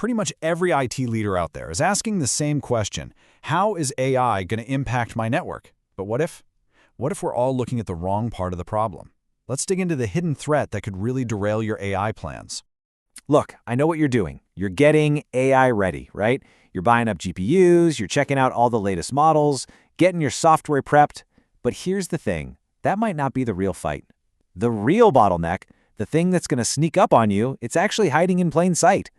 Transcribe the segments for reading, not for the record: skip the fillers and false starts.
Pretty much every IT leader out there is asking the same question. How is AI going to impact my network? But what if? What if we're all looking at the wrong part of the problem? Let's dig into the hidden threat that could really derail your AI plans. Look, I know what you're doing. You're getting AI ready, right? You're buying up GPUs, you're checking out all the latest models, getting your software prepped. But here's the thing, that might not be the real fight. The real bottleneck, the thing that's going to sneak up on you, it's actually hiding in plain sight.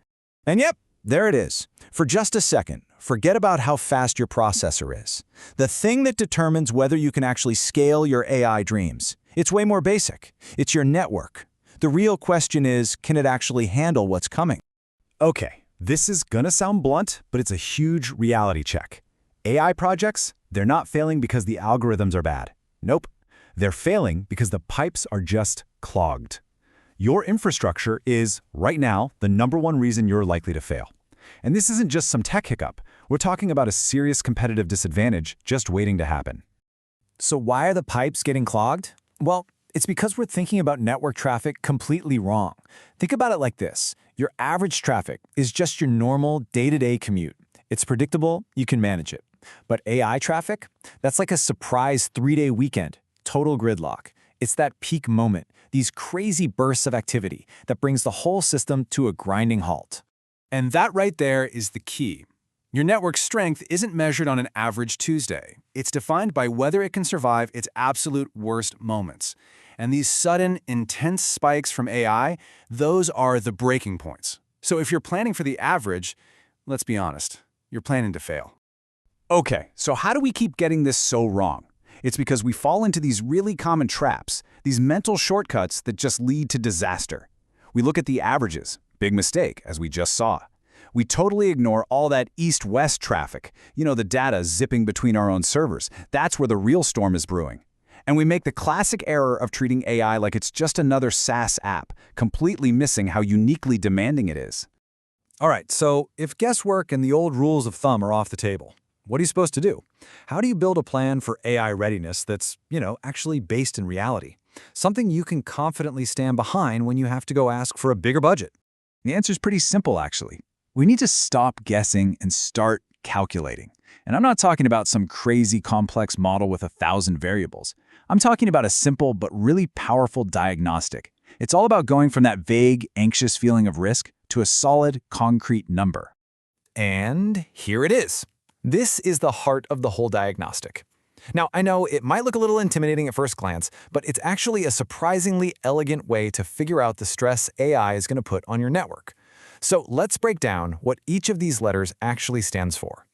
And yep, there it is. For just a second, forget about how fast your processor is. The thing that determines whether you can actually scale your AI dreams. It's way more basic. It's your network. The real question is, can it actually handle what's coming? Okay, this is gonna sound blunt, but it's a huge reality check. AI projects, they're not failing because the algorithms are bad. Nope. They're failing because the pipes are just clogged. Your infrastructure is, right now, the #1 reason you're likely to fail. And this isn't just some tech hiccup. We're talking about a serious competitive disadvantage just waiting to happen. So why are the pipes getting clogged? Well, it's because we're thinking about network traffic completely wrong. Think about it like this. Your average traffic is just your normal day-to-day commute. It's predictable, you can manage it. But AI traffic? That's like a surprise 3-day weekend, total gridlock. It's that peak moment, these crazy bursts of activity that brings the whole system to a grinding halt. And that right there is the key. Your network strength isn't measured on an average Tuesday. It's defined by whether it can survive its absolute worst moments. And these sudden, intense spikes from AI, those are the breaking points. So if you're planning for the average, let's be honest, you're planning to fail. Okay, so how do we keep getting this so wrong? It's because we fall into these really common traps, these mental shortcuts that just lead to disaster. We look at the averages, big mistake, as we just saw. We totally ignore all that east-west traffic, the data zipping between our own servers. That's where the real storm is brewing. And we make the classic error of treating AI like it's just another SaaS app, completely missing how uniquely demanding it is. All right, so if guesswork and the old rules of thumb are off the table, what are you supposed to do? How do you build a plan for AI readiness that's, actually based in reality? Something you can confidently stand behind when you have to go ask for a bigger budget. The answer is pretty simple, actually. We need to stop guessing and start calculating. And I'm not talking about some crazy complex model with 1,000 variables. I'm talking about a simple but really powerful diagnostic. It's all about going from that vague, anxious feeling of risk to a solid, concrete number. And here it is. This is the heart of the whole diagnostic. Now, I know it might look a little intimidating at first glance, but it's actually a surprisingly elegant way to figure out the stress AI is going to put on your network. So let's break down what each of these letters actually stands for.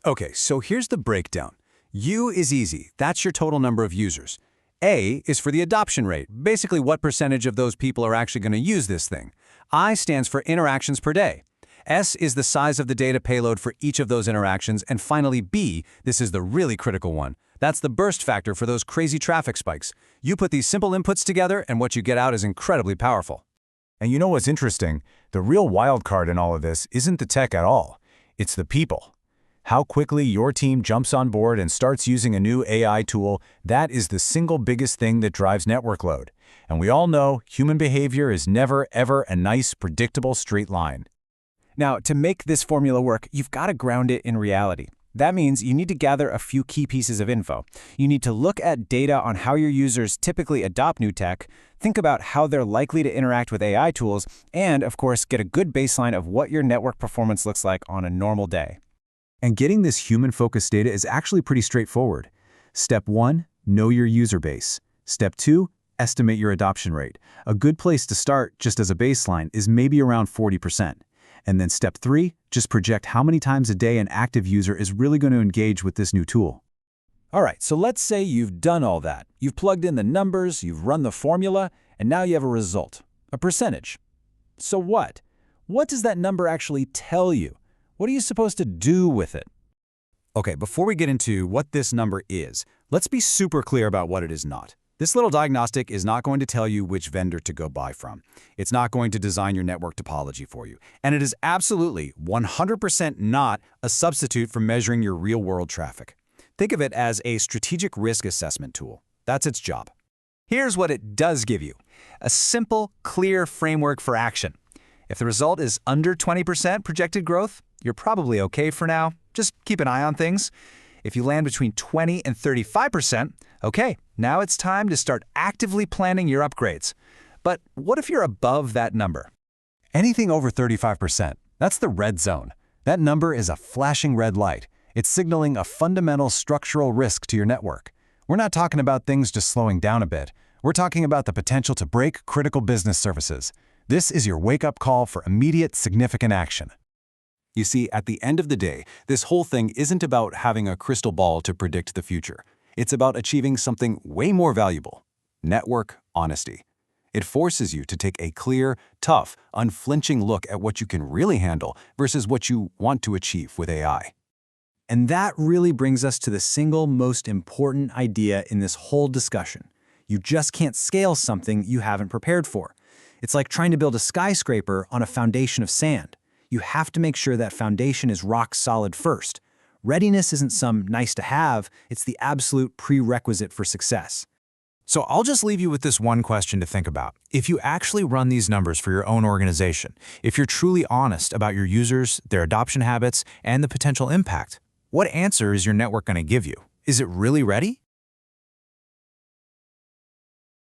Okay, so here's the breakdown. U is easy. That's your total number of users. A is for the adoption rate, basically what percentage of those people are actually going to use this thing. I stands for interactions per day. S is the size of the data payload for each of those interactions, and finally B, this is the really critical one. That's the burst factor for those crazy traffic spikes. You put these simple inputs together and what you get out is incredibly powerful. And you know what's interesting? The real wild card in all of this isn't the tech at all. It's the people. How quickly your team jumps on board and starts using a new AI tool, that is the single biggest thing that drives network load. And we all know human behavior is never, ever a nice, predictable straight line. Now, to make this formula work, you've got to ground it in reality. That means you need to gather a few key pieces of info. You need to look at data on how your users typically adopt new tech, think about how they're likely to interact with AI tools, and, of course, get a good baseline of what your network performance looks like on a normal day. And getting this human-focused data is actually pretty straightforward. Step 1, know your user base. Step 2, estimate your adoption rate. A good place to start, just as a baseline, is maybe around 40%. And then step 3, just project how many times a day an active user is really going to engage with this new tool. All right, so let's say you've done all that. You've plugged in the numbers, you've run the formula, and now you have a result, a percentage. So what? What does that number actually tell you? What are you supposed to do with it? Okay, before we get into what this number is, let's be super clear about what it is not. This little diagnostic is not going to tell you which vendor to go buy from. It's not going to design your network topology for you. And it is absolutely 100% not a substitute for measuring your real-world traffic. Think of it as a strategic risk assessment tool. That's its job. Here's what it does give you: a simple, clear framework for action. If the result is under 20% projected growth, you're probably okay for now. Just keep an eye on things. If you land between 20 and 35%, okay, now it's time to start actively planning your upgrades. But what if you're above that number? Anything over 35%, that's the red zone. That number is a flashing red light. It's signaling a fundamental structural risk to your network. We're not talking about things just slowing down a bit. We're talking about the potential to break critical business services. This is your wake-up call for immediate, significant action. You see, at the end of the day, this whole thing isn't about having a crystal ball to predict the future. It's about achieving something way more valuable: network honesty. It forces you to take a clear, tough, unflinching look at what you can really handle versus what you want to achieve with AI. And that really brings us to the single most important idea in this whole discussion. You just can't scale something you haven't prepared for. It's like trying to build a skyscraper on a foundation of sand. You have to make sure that foundation is rock solid first. Readiness isn't some nice to have, it's the absolute prerequisite for success. So I'll just leave you with this one question to think about. If you actually run these numbers for your own organization, if you're truly honest about your users, their adoption habits, and the potential impact, what answer is your network going to give you? Is it really ready?